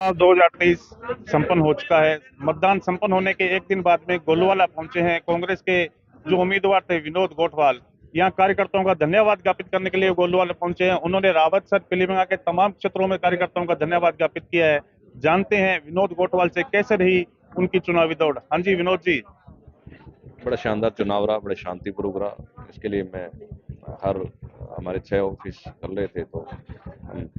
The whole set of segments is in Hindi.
2023 संपन्न हो चुका है। मतदान संपन्न होने के एक दिन बाद में गोलूवाला पहुंचे हैं कांग्रेस के जो उम्मीदवार थे विनोद गोठवाल। यहाँ कार्यकर्ताओं का धन्यवाद ज्ञापित करने के लिए गोलूवाला पहुंचे हैं। उन्होंने रावतसर पीलीभीत के तमाम क्षेत्रों में कार्यकर्ताओं का धन्यवाद ज्ञापित किया है। जानते हैं विनोद गोठवाल से कैसे रही उनकी चुनावी दौड़। हाँ जी विनोद जी। बड़ा शानदार चुनाव रहा, बड़े शांतिपूर्वक रहा। इसके लिए मैं हर हमारे 6 ऑफिस कर रहे थे, तो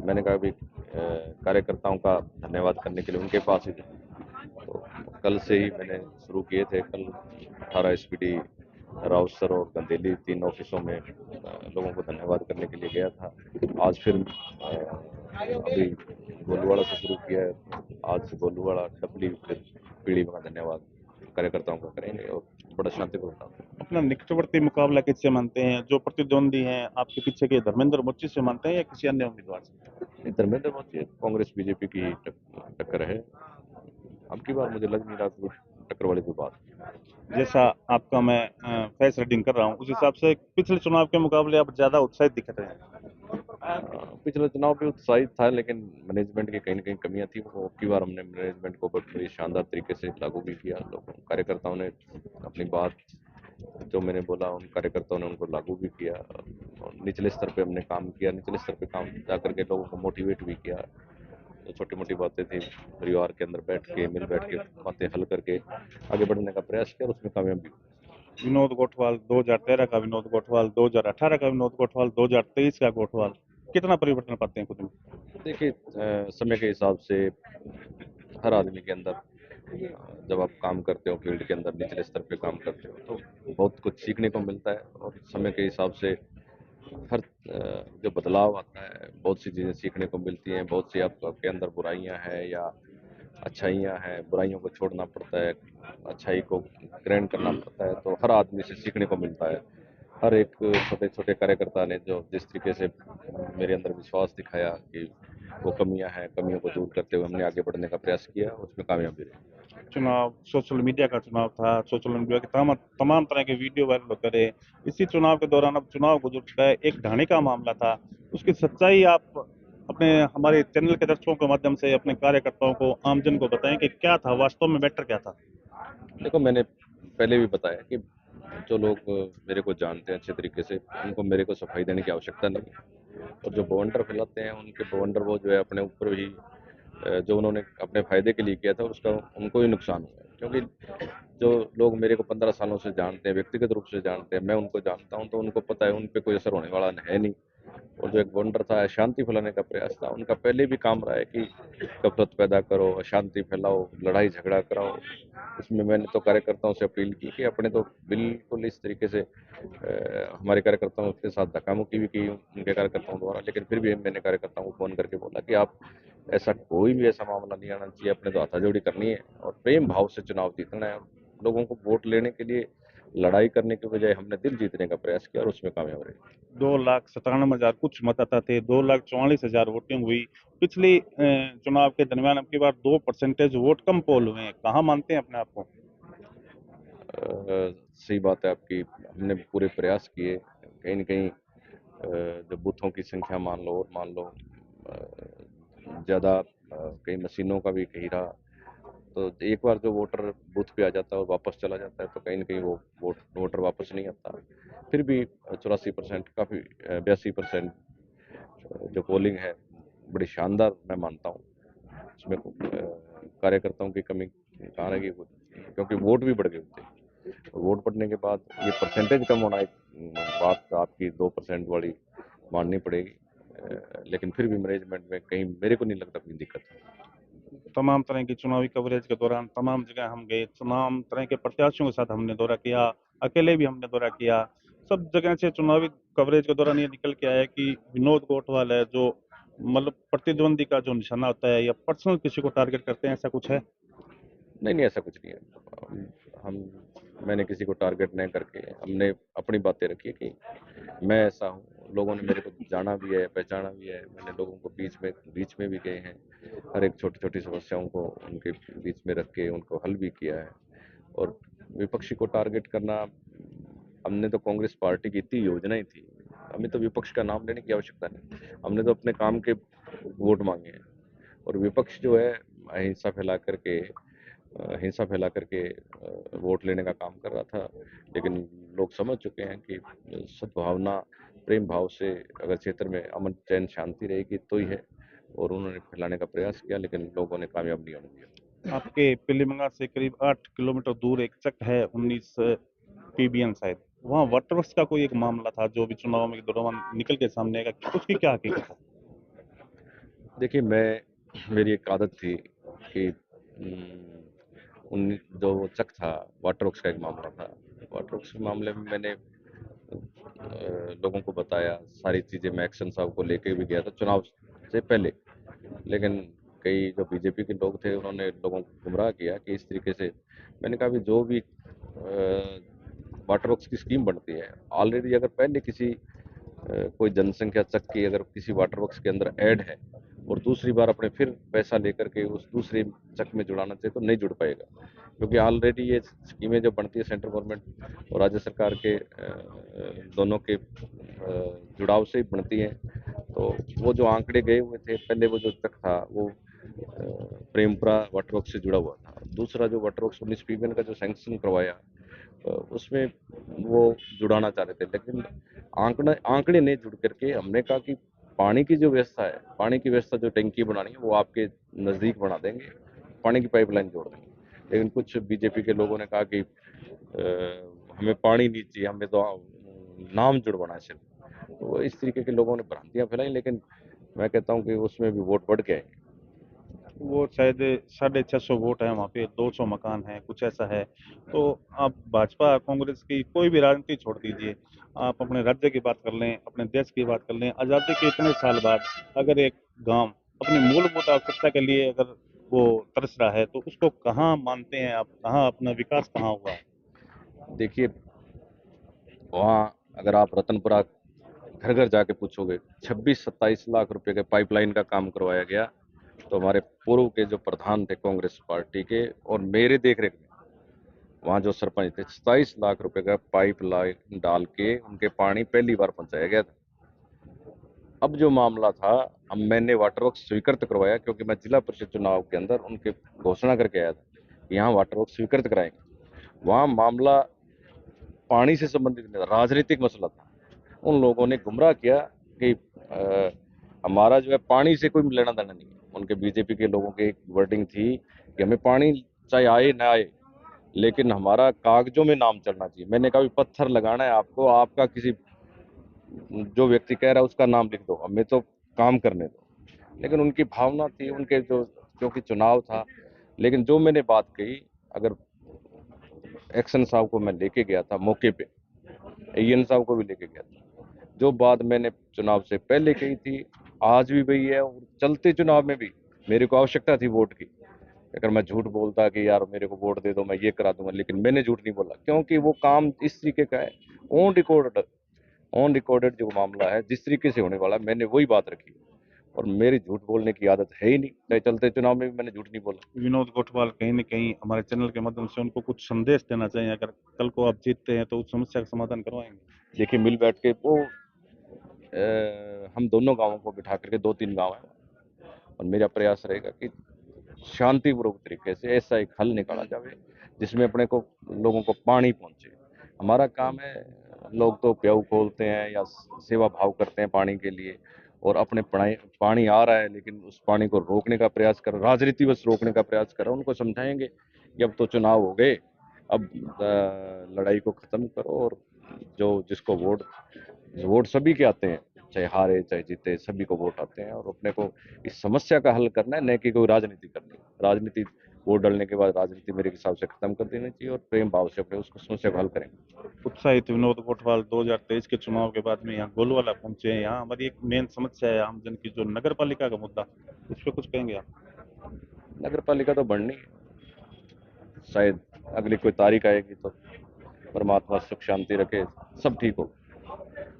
मैंने कहा भी कार्यकर्ताओं का धन्यवाद करने के लिए उनके पास ही थे। तो कल से ही मैंने शुरू किए थे। कल 18 एसपीडी राउसर और गंदेली 3 ऑफिसों में लोगों को धन्यवाद करने के लिए गया था। आज फिर अभी गोलूवाड़ा से शुरू किया है। आज से गोलूवाड़ा, डबली, फिर पीढ़ी में धन्यवाद कार्यकर्ताओं का करेंगे और बड़ा शांतिपूर्ण था। अपना निकटवर्ती मुकाबला किससे मानते हैं? जो प्रतिद्वंदी हैं आपके पीछे के धर्मेंद्र मोची से मानते हैं या किसी अन्य उम्मीदवार से? धर्मेंद्र मोदी कांग्रेस बीजेपी की ही टक्कर है। अब की बार मुझे लग नहीं रहा कि टक्कर वाली कोई बात। जैसा आपका मैं फेस रीडिंग कर रहा हूँ उस हिसाब से पिछले चुनाव के मुकाबले आप ज्यादा उत्साहित दिख रहे हैं। पिछले चुनाव भी उत्साहित था, लेकिन मैनेजमेंट की कहीं ना कहीं कमियां थी। वो अब की बार हमने मैनेजमेंट को बड़ी शानदार तरीके से लागू भी किया। लोगों कार्यकर्ताओं ने अपनी बात जो मैंने बोला, उन कार्यकर्ताओं ने उनको लागू भी किया। और निचले स्तर पे हमने काम किया, निचले स्तर पे काम जाकर के लोगों को मोटिवेट भी किया। जो छोटी मोटी बातें थी, परिवार के अंदर बैठ के मिल बैठ के बातें हल करके आगे बढ़ने का प्रयास किया और उसमें कामयाब भी हुए। विनोद गोठवाल 2013 का विनोद गोठवाल, 2018 का विनोद गोठवाल, 2023 का गोठवाल, कितना परिवर्तन पाते हैं खुद में? देखिए, समय के हिसाब से हर आदमी के अंदर जब आप काम करते हो फील्ड के अंदर, निचले स्तर पे काम करते हो, तो बहुत कुछ सीखने को मिलता है। और समय के हिसाब से हर जो बदलाव आता है, बहुत सी चीज़ें सीखने को मिलती हैं। बहुत सी आपके अंदर बुराइयां हैं या अच्छाइयां हैं, बुराइयों को छोड़ना पड़ता है, अच्छाई को ग्रहण करना पड़ता है। तो हर आदमी से सीखने को मिलता है। हर एक छोटे छोटे कार्यकर्ता ने जो जिस तरीके से मेरे अंदर विश्वास दिखाया कि वो कमियां हैं, कमियों को दूर करते हुए हमने आगे बढ़ने का प्रयास किया, उसमें कामयाबी रही। चुनाव सोशल मीडिया का चुनाव था। सोशल मीडिया के तमाम तमाम तरह के वीडियो वायरल होते रहे। इसी चुनाव के दौरान अब चुनाव गुजर चुका है। एक ढाणी का मामला था, उसकी सच्चाई आप अपने हमारे चैनल के दर्शकों के माध्यम से अपने कार्यकर्ताओं को, आमजन को बताएं कि क्या था वास्तव में, मैटर क्या था। देखो, मैंने पहले भी बताया कि जो लोग मेरे को जानते हैं अच्छे तरीके से, उनको मेरे को सफाई देने की आवश्यकता नहीं। और जो बवंडर फैलाते हैं, उनके बवंडर वो जो है अपने ऊपर ही जो उन्होंने अपने फायदे के लिए किया था, उसका उनको ही नुकसान हुआ है। क्योंकि जो लोग मेरे को 15 सालों से जानते हैं, व्यक्तिगत रूप से जानते हैं, मैं उनको जानता हूं, तो उनको पता है उन पे कोई असर होने वाला है नहीं। और जो एक बवंडर था, शांति फैलाने का प्रयास था, उनका पहले भी काम रहा है कि नफरत पैदा करो, अशांति फैलाओ, लड़ाई झगड़ा कराओ। इसमें मैंने तो कार्यकर्ताओं से अपील की कि अपने तो बिल्कुल इस तरीके से हमारे कार्यकर्ताओं के साथ धक्का मुक्की भी की उनके कार्यकर्ताओं द्वारा, लेकिन फिर भी मैंने कार्यकर्ताओं को फोन करके बोला कि आप ऐसा कोई भी ऐसा मामला नहीं आना चाहिए। अपने तो हाथाजोड़ी करनी है और प्रेम भाव से चुनाव जीतना है। और लोगों को वोट लेने के लिए लड़ाई करने के बजाय हमने दिल जीतने का प्रयास किया और उसमें कामयाब रहे। 2,97,000 कुछ मतदाता थे, 2,44,000 वोटिंग हुई। पिछली चुनाव के दरमियान अब की बार 2% वोट कम पोल हुए हैं। कहाँ मानते हैं अपने आप को? सही बात है आपकी। हमने पूरे प्रयास किए। कहीं न कहीं जो बूथों की संख्या मान लो और मान लो ज़्यादा कहीं मशीनों का भी कहीं रहा। तो एक बार जो वोटर बूथ पे आ जाता है और वापस चला जाता है, तो कहीं न कहीं वो वोटर वापस नहीं आता। फिर भी 84% काफ़ी 82% जो पोलिंग है, बड़ी शानदार मैं मानता हूँ। इसमें कार्यकर्ताओं की कमी कहाँ रह गई? क्योंकि वोट भी बढ़ गए थे। वोट बढ़ने के बाद ये परसेंटेज कम होना एक बात आपकी 2% वाली माननी पड़ेगी। लेकिन फिर भी मैनेजमेंट में कहीं मेरे को नहीं लगता कोई दिक्कत है। तमाम तरह की चुनावी कवरेज के दौरान तमाम जगह हम गए, तमाम तरह के प्रत्याशियों के साथ हमने दौरा किया, अकेले भी हमने दौरा किया। सब जगह से चुनावी कवरेज के दौरान ये निकल के आया कि विनोद गोठवाल है जो मतलब प्रतिद्वंदी का जो निशाना होता है या पर्सनल किसी को टारगेट करते हैं, ऐसा कुछ है? नहीं, नहीं, ऐसा कुछ नहीं है। मैंने किसी को टारगेट नहीं करके हमने अपनी बातें रखी है कि मैं ऐसा हूँ। लोगों ने मेरे को जाना भी है, पहचाना भी है। मैंने लोगों को बीच में भी गए हैं। हर एक छोटी छोटी समस्याओं को उनके बीच में रख के उनको हल भी किया है। और विपक्षी को टारगेट करना, हमने तो कांग्रेस पार्टी की इतनी योजनाएं थी, हमें तो विपक्ष का नाम लेने की आवश्यकता नहीं। हमने तो अपने काम के वोट मांगे हैं। और विपक्ष जो है, हिंसा फैला करके वोट लेने का काम कर रहा था। लेकिन लोग समझ चुके हैं कि सद्भावना, प्रेम भाव से अगर क्षेत्र में अमन चैन शांति रहेगी तो ही है, और उन्होंने फैलाने का प्रयास किया, लेकिन लोगों ने कामयाब नहीं होने दिया। आपके पिलीमंगा से करीब 8 किलोमीटर दूर एक चक है 19 पीबीएन शायद, वहाँ वाटर वर्क्स का कोई एक मामला था जो भी चुनाव में के दौरान निकल के सामने आएगा, उसकी क्या हकीकत है? देखिए, मेरी एक आदत थी कि जो चक था, वाटर वर्क्स का एक मामला था। वाटर वर्क्स के मामले में मैंने लोगों को बताया सारी चीज़ें। मैं एक्शन साहब को लेके भी गया था चुनाव से पहले, लेकिन कई जो बीजेपी के लोग थे उन्होंने लोगों को गुमराह किया कि इस तरीके से। मैंने कहा भी जो भी वाटर वर्क्स की स्कीम बनती है, ऑलरेडी अगर पहले किसी कोई जनसंख्या चक की अगर किसी वाटर वर्क्स के अंदर ऐड है और दूसरी बार अपने फिर पैसा लेकर के उस दूसरे चक में जुड़ाना चाहिए तो नहीं जुड़ पाएगा, क्योंकि ऑलरेडी ये स्कीमें जो बनती है सेंट्रल गवर्नमेंट और राज्य सरकार के दोनों के जुड़ाव से ही बनती हैं। तो वो जो आंकड़े गए हुए थे पहले, वो जो चक था वो प्रेमपुरा वाटर वर्क्स से जुड़ा हुआ था। दूसरा जो वाटर वर्क्स 19 पीबीएन का जो सैंक्शन करवाया, उसमें वो जुड़ाना चाह रहे थे, लेकिन आंकड़े नहीं जुड़ करके हमने कहा कि पानी की जो व्यवस्था है, पानी की व्यवस्था जो टंकी बनानी है वो आपके नज़दीक बना देंगे, पानी की पाइपलाइन जोड़ देंगे। लेकिन कुछ बीजेपी के लोगों ने कहा कि हमें पानी नहीं चाहिए, हमें तो नाम जुड़वाना है सिर्फ। तो इस तरीके के लोगों ने भ्रांतियां फैलाई, लेकिन मैं कहता हूं कि उसमें भी वोट बढ़ गए। वो शायद 650 वोट है वहाँ पे, 200 मकान है, कुछ ऐसा है। तो आप भाजपा कांग्रेस की कोई भी राजनीति छोड़ दीजिए, आप अपने राज्य की बात कर लें, अपने देश की बात कर लें, आज़ादी के इतने साल बाद अगर एक गांव अपनी मूलभूत आवश्यकता के लिए अगर वो तरस रहा है तो उसको कहाँ मानते हैं आप, कहाँ अपना विकास कहाँ हुआ है? देखिए, वहाँ अगर आप रतनपुरा घर घर जाके पूछोगे, 26-27 लाख रुपए के पाइपलाइन का काम करवाया गया। तो हमारे पूर्व के जो प्रधान थे कांग्रेस पार्टी के और मेरे देखरेख में वहाँ जो सरपंच थे, 27 लाख रुपए का पाइप लाइन डाल के उनके पानी पहली बार पहुंचाया गया था। अब जो मामला था, अब मैंने वाटर वर्क्स स्वीकृत करवाया, क्योंकि मैं जिला परिषद चुनाव के अंदर उनके घोषणा करके आया था कि यहाँ वाटर वर्क्स स्वीकृत कराएंगे। वहाँ मामला पानी से संबंधित नहीं था, राजनीतिक मसला था। उन लोगों ने गुमराह किया कि हमारा जो है पानी से कोई लेना देना नहीं है। उनके बीजेपी के लोगों की एक वर्डिंग थी कि हमें पानी चाहे आए ना आए, लेकिन हमारा कागजों में नाम चलना चाहिए। मैंने कहा पत्थर लगाना है आपको, आपका किसी जो व्यक्ति कह रहा है उसका नाम लिख दो, हमें तो काम करने दो। लेकिन उनकी भावना थी, उनके जो क्योंकि चुनाव था। लेकिन जो मैंने बात कही, अगर एक्शन साहब को मैं लेके गया था मौके पे, एन साहब को भी लेके गया था, जो बात मैंने चुनाव से पहले कही थी आज भी वही है, और चलते चुनाव में भी मेरे को आवश्यकता थी वोट की। अगर मैं झूठ बोलता कि यार मेरे को वोट दे दो मैं ये करा दूंगा, लेकिन मैंने झूठ नहीं बोला, क्योंकि वो काम इस तरीके का है, ऑन रिकॉर्डेड जो मामला है, जिस तरीके से होने वाला है, मैंने वही बात रखी। और मेरी झूठ बोलने की आदत है ही नहीं, चाहे चलते चुनाव में भी मैंने झूठ नहीं बोला। विनोद गोठवाल कहीं न कहीं हमारे चैनल के माध्यम से उनको कुछ संदेश देना चाहिए, अगर कल को आप जीतते हैं तो उस समस्या का समाधान करवाएंगे? देखिए, मिल बैठ के वो हम दोनों गांवों को बिठा करके, 2-3 गांव हैं, और मेरा प्रयास रहेगा कि शांतिपूर्वक तरीके से ऐसा एक हल निकाला जाए जिसमें अपने को लोगों को पानी पहुंचे। हमारा काम है, लोग तो प्याऊ खोलते हैं या सेवा भाव करते हैं पानी के लिए, और अपने पानी आ रहा है लेकिन उस पानी को रोकने का प्रयास कर, राजनीति बस रोकने का प्रयास कर। उनको समझाएंगे कि अब तो चुनाव हो गए, अब लड़ाई को खत्म करो, और जो जिसको वोट सभी के आते हैं, चाहे हारे चाहे जीते, सभी को वोट आते हैं, और अपने को इस समस्या का हल करना है, न कि कोई राजनीति करनी है। राजनीति वोट डालने के बाद राजनीति मेरे हिसाब से खत्म कर देनी चाहिए, और प्रेम भाव से अपने उसको समस्या को हल करेंगे। उत्साहित विनोद गोठवाल 2023 के चुनाव के बाद में यहाँ गोलवाला पहुंचे हैं। यहाँ हमारी एक मेन समस्या है आम जन की, जो नगर पालिका का मुद्दा, उस पर कुछ कहेंगे आप? नगर पालिका तो बढ़नी है, शायद अगली कोई तारीख आएगी तो परमात्मा सुख शांति रखे, सब ठीक हो।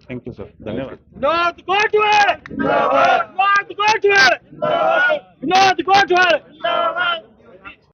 थैंक यू सर, धन्यवाद। North Goldwell! North Goldwell! North Goldwell!